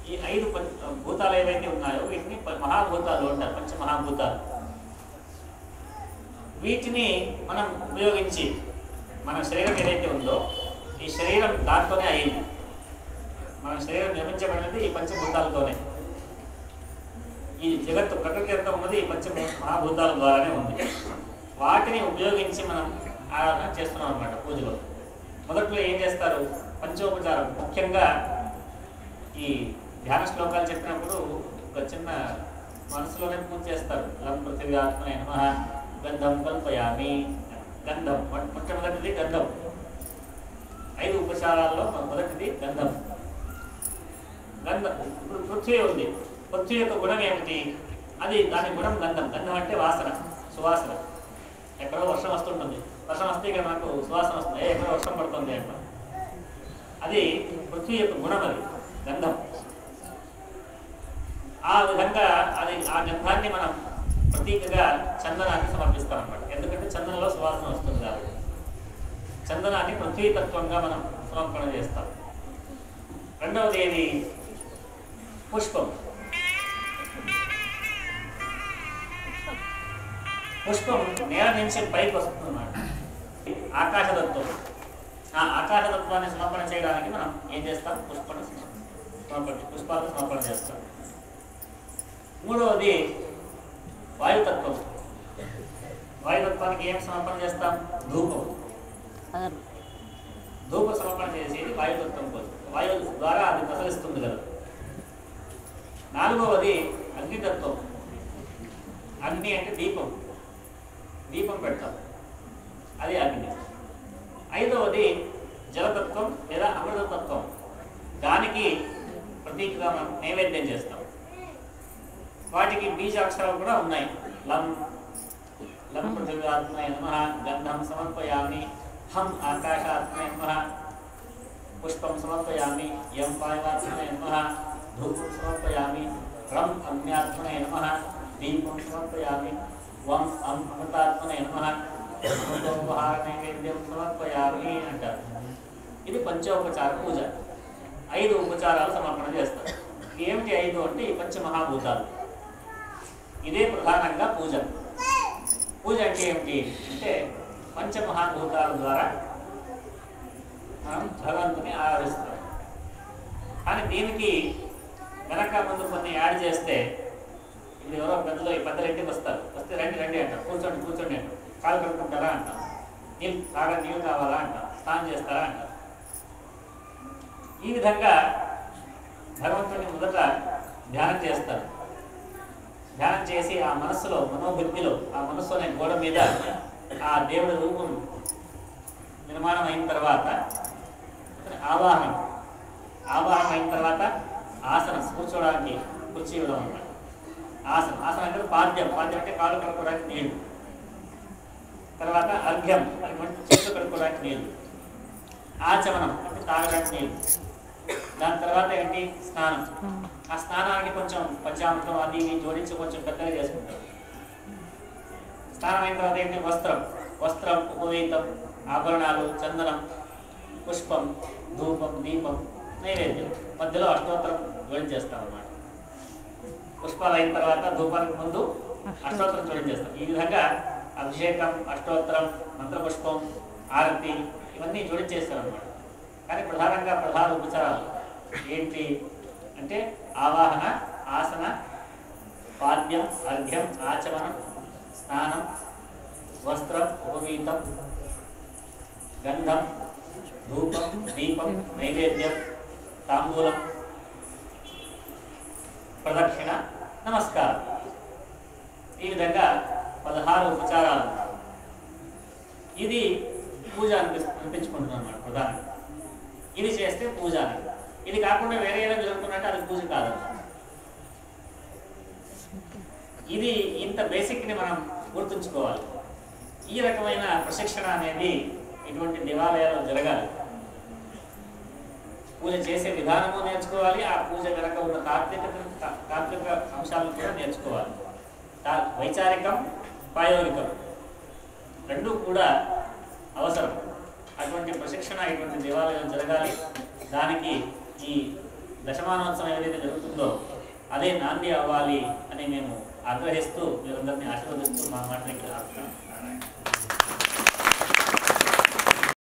ఈ 5 భూతాలు ఏవైతే ఉన్నాయో వీటిని మహాభూతాలు అంటారు, పంచమహాభూతాలు. వీటిని మనం ఉపయోగించి మన శరీరం ఏదైతే ఉందో ఈ శరీరం దాంతోనే అయింది. మన శరీరం నిర్మించబడినది ఈ పంచభూతాలతోనే. ఈ జగత్తు ప్రకృతి అంతా ఉన్నది ఈ మహాభూతాల ద్వారానే ఉంది. వాటిని ఉపయోగించి మనం ఆరాధన చేస్తున్నాం అన్నమాట పూజలో. మొదట్లో ఏం చేస్తారు? పంచోపచారం. ముఖ్యంగా ఈ ధ్యాన శ్లోకాలు చెప్పినప్పుడు ఒక చిన్న మనసులోనే పూజ చేస్తారు. లం పృథివీ ఆత్మనే నమః గంధం కల్పయామి. గంధం మొట్టమొదటిది గంధం. 5 ఉపచారాల్లో మొదటిది గంధం. గంధం ఇప్పుడు పృథ్వీ ఉంది. పృథ్వీ యొక్క గుణం ఏమిటి? అది దాని గుణం గంధం. గంధం అంటే వాసన, సువాసన. ఎక్కడో వర్షం వస్తుంటుంది, వర్షం వస్తే ఇక్కడ మనకు సువాసన వస్తుంది. ఎక్కడో వర్షం పడుతుంది అంట. అది పృథ్వీ యొక్క గుణం, అది గంధం. ఆ విధంగా అది ఆ గంధాన్ని మనం ప్రతీకగా చందనాన్ని సమర్పిస్తాం అన్నమాట. ఎందుకంటే చందనంలో సువాసన వస్తుంది కాబట్టి చందనాన్ని పృథ్వీతత్వంగా మనం సమర్పణ చేస్తాం. రెండవది ఏది? పుష్పం. పుష్పం నేల నుంచి పైకి వస్తుంది అన్నమాట. ఆకాశతత్వం. ఆ ఆకాశతత్వాన్ని సమర్పణ చేయడానికి మనం ఏం చేస్తాం? పుష్పాలను సమర్పణ చేస్తాం. మూడవది వాయుతత్వం. వాయుతత్వానికి ఏం సమర్పణ చేస్తాం? ధూపం. ధూప సమర్పణ చేసేది వాయుతత్వం కోసం. వాయువు ద్వారా అది ప్రసరిస్తుంది కదా. నాలుగవది అగ్నితత్వం. అగ్ని అంటే దీపం. దీపం పెడతాం, అది అగ్ని. ఐదవది జలతత్వం లేదా అమృతతత్వం. దానికి ప్రతీకగా మనం నైవేద్యం చేస్తాం. వాటికి బీజాక్షరాలు కూడా ఉన్నాయి. లం లం పృథివీ ఆత్మనే నమః గంధం సమర్పయామి. హం ఆకాశాత్మనే నమః పుష్పం సమర్పయామి. యం వాయువాత్మనే నమః ధూపం సమర్పయామి. రం అగ్న్యాత్మనే నమః దీపం సమర్పయామి. వం అమృతాత్మనే నమః అమృతోపహార నైవేద్యం సమర్పయామి అంటారు. ఇది పంచోపచార పూజ. 5 ఉపచారాలు సమర్పణ చేస్తారు. ఏమిటి 5 అంటే ఈ పంచమహాభూతాలు. ఇదే ప్రధానంగా పూజ. పూజ అంటే ఏమిటి అంటే పంచమహాభూతాల ద్వారా మనం భగవంతుని ఆరాధిస్తాం. కానీ దీనికి వెనక ముందు కొన్ని యాడ్ చేస్తే, ఇప్పుడు ఎవరో పెద్దలు ఇంటికి వస్తారు, వస్తే రండి రండి అంటారు, కూర్చోండి కూర్చోండి అంటారు, కాలు కడుక్కుంటారా అంటారు, నీళ్ళు కావాలా అంటారు, స్నానం చేస్తారా అంటారు. ఈ విధంగా భగవంతుని మొదట ధ్యానం చేస్తారు. ధ్యానం చేసి ఆ మనస్సులో, మనోబుద్ధిలో, ఆ మనస్సు అనే గోడ మీద ఆ దేవుడి రూపం నిర్మాణం అయిన తర్వాత ఆవాహనం అయిన తర్వాత ఆసనం, కూర్చోవడానికి కుర్చీ ఇవ్వడం అన్నమాట. ఆసనం అంటే పాద్యం అంటే కాళ్ళు కడుక్కోవడానికి నీళ్ళు. తర్వాత అర్ఘ్యం అంటే చేతులు కడుక్కోవడానికి నీళ్ళు. ఆచమనం అంటే తాగడానికి నీళ్ళు. దాని తర్వాత ఏంటి? స్నానం. ఆ స్నానానికి కొంచెం పంచామృతం అది జోడించి కొంచెం పెద్దగా చేసుకుంటారు. స్నానం అయిన తర్వాత ఏంటి? వస్త్రం, ఉపవీతం, ఆభరణాలు, చందనం, పుష్పం, ధూపం, దీపం, నైవేద్యం. మధ్యలో అష్టోత్తరం జోడించేస్తాం అన్నమాట. పుష్పాలు అయిన తర్వాత ధూపానికి ముందు అష్టోత్తరం జోడించేస్తాం. ఈ విధంగా అభిషేకం, అష్టోత్తరం, మంత్రపుష్పం, ఆరతి ఇవన్నీ జోడించేస్తాం అన్నమాట. కానీ ప్రధానంగా 16 ఉపచారాలు ఏంటి అంటే ఆవాహన, ఆసన, పాద్యం, అర్ఘ్యం, ఆచమనం, స్నానం, వస్త్రం, ఉపవీతం, గంధం, ధూపం, దీపం, నైవేద్యం, తాంబూలం, ప్రదక్షిణ, నమస్కారం. ఈ విధంగా 16 ఉపచారాలు. ఇది పూజ అనిపించుకుంటున్నాం అన్నమాట ప్రధానంగా. ఇది చేస్తే పూజ. ఇది కాకుండా వేరే ఏదైనా జరుగుతున్నట్టు అది పూజ కాదు. ఇది ఇంత బేసిక్ని మనం గుర్తుంచుకోవాలి. ఈ రకమైన ప్రశిక్షణ అనేది ఇటువంటి దేవాలయాల్లో జరగాలి. పూజ చేసే విధానము నేర్చుకోవాలి. ఆ పూజ వెనక ఉన్న తాత్విక అంశాలను కూడా నేర్చుకోవాలి. వైచారికం, ప్రాయోగికం రెండూ కూడా అవసరం. అటువంటి ప్రశిక్షణ ఇటువంటి దేవాలయం జరగాలి. దానికి ఈ దశమానోత్సవం ఏదైతే జరుగుతుందో అదే నాంది అవ్వాలి అని మేము ఆగ్రహిస్తూ మీరందరినీ ఆశీర్వదిస్తూ మా మాటని ఆపుతాం.